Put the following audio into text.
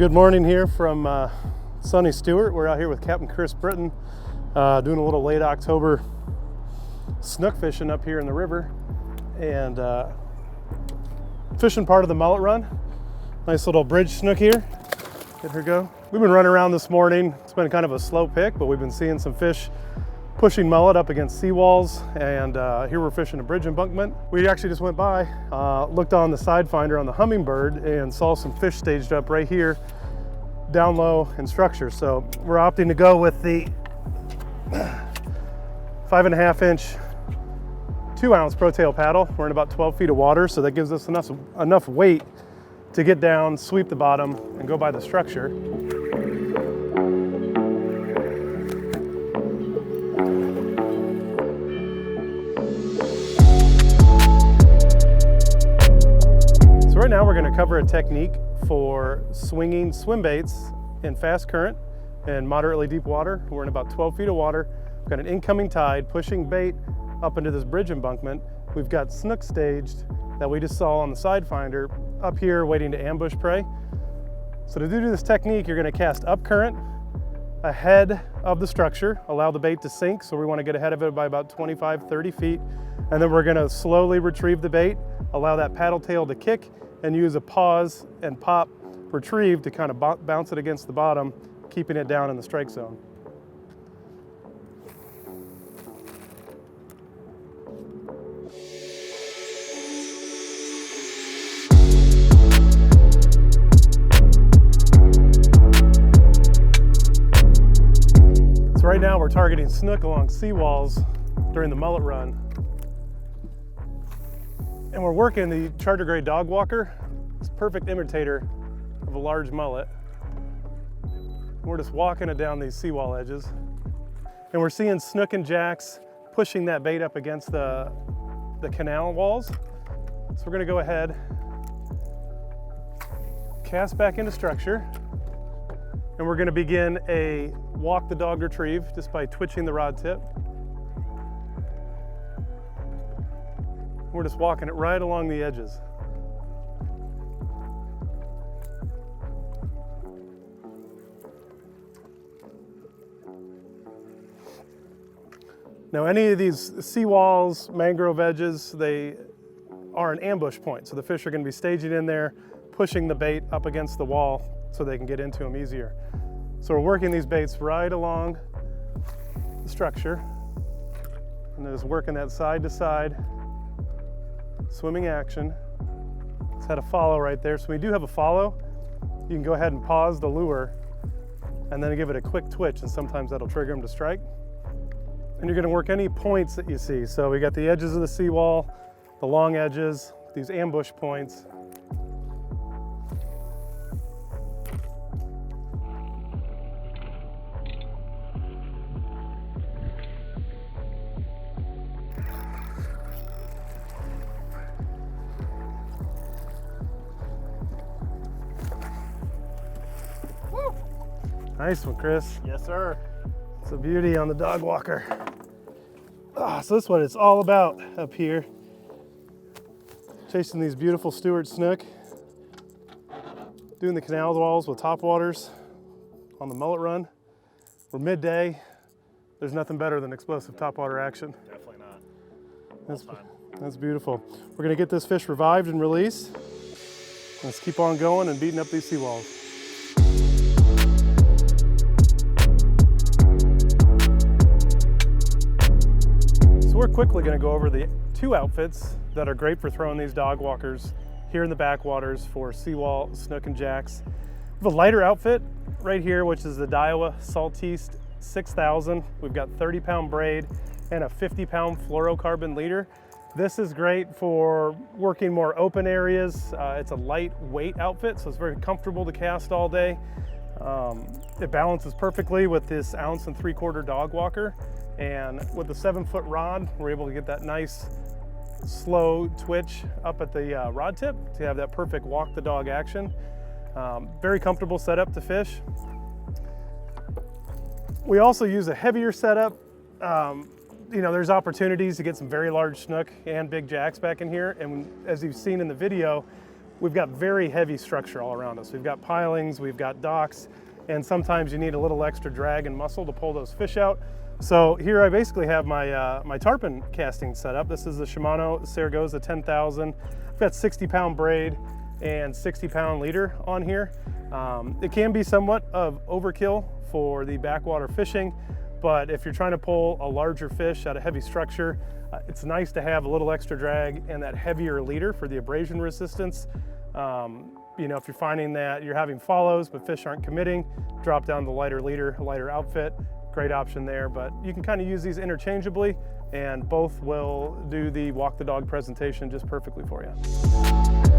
Good morning here from sunny Stuart. We're out here with Captain Britton doing a little late October snook fishing up here in the river and fishing part of the mullet run. Nice little bridge snook here. Get her go. We've been running around this morning. It's been kind of a slow pick, but we've been seeing some fish pushing mullet up against seawalls, and here we're fishing a bridge embankment. We actually just went by, looked on the side finder on the Hummingbird and saw some fish staged up right here down low in structure. So we're opting to go with the 5.5 inch 2 ounce pro tail paddle. We're in about 12 feet of water, so that gives us enough weight to get down, sweep the bottom, and go by the structure. So right now we're going to cover a technique for swinging swim baits in fast current and moderately deep water. We're in about 12 feet of water. We've got an incoming tide pushing bait up into this bridge embankment. We've got snook staged that we just saw on the side finder up here waiting to ambush prey. So to do this technique, you're going to cast up current ahead of the structure, allow the bait to sink. So we want to get ahead of it by about 25-30 feet. And then we're going to slowly retrieve the bait, allow that paddle tail to kick, and use a pause and pop retrieve to kind of bounce it against the bottom, keeping it down in the strike zone. So right now we're targeting snook along seawalls during the mullet run. And we're working the charter grade dog walker. It's a perfect imitator of a large mullet. We're just walking it down these seawall edges. And we're seeing snook and jacks pushing that bait up against the canal walls. So we're gonna go ahead, cast back into structure, and we're gonna begin a walk the dog retrieve just by twitching the rod tip. We're just walking it right along the edges. Now any of these seawalls, mangrove edges, they are an ambush point. So the fish are going to be staging in there, pushing the bait up against the wall so they can get into them easier. So we're working these baits right along the structure and just working that side to side swimming action. It's had a follow right there. So we do have a follow. You can go ahead and pause the lure and then give it a quick twitch, and sometimes that'll trigger them to strike. And you're going to work any points that you see. So we got the edges of the seawall, the long edges, these ambush points. Nice one, Chris. Yes, sir. It's a beauty on the dog walker. So this is what it's all about up here. Chasing these beautiful Stuart snook. Doing the canal walls with topwaters on the mullet run. We're midday. There's nothing better than explosive topwater action. Definitely not. That's beautiful. We're gonna get this fish revived and released. Let's keep on going and beating up these seawalls. So we're quickly going to go over the two outfits that are great for throwing these dog walkers here in the backwaters for seawall, snook, and jacks. We have a lighter outfit right here, which is the Daiwa Saltiste 6000. We've got 30-pound braid and a 50-pound fluorocarbon leader. This is great for working more open areas. It's a lightweight outfit, so it's very comfortable to cast all day. It balances perfectly with this 1 3/4 ounce dog walker. And with the 7-foot rod, we're able to get that nice slow twitch up at the rod tip to have that perfect walk the dog action. Very comfortable setup to fish. We also use a heavier setup. You know, there's opportunities to get some very large snook and big jacks back in here. And as you've seen in the video, we've got very heavy structure all around us. We've got pilings, we've got docks, and sometimes you need a little extra drag and muscle to pull those fish out. So here I basically have my, my tarpon casting set up. This is the Shimano Saragosa 10,000. I've got 60-pound braid and 60-pound leader on here. It can be somewhat of overkill for the backwater fishing, but if you're trying to pull a larger fish out of heavy structure, it's nice to have a little extra drag and that heavier leader for the abrasion resistance. You know, if you're finding that you're having follows but fish aren't committing, drop down the lighter leader, lighter outfit. Great option there, but you can kind of use these interchangeably and both will do the walk the dog presentation just perfectly for you.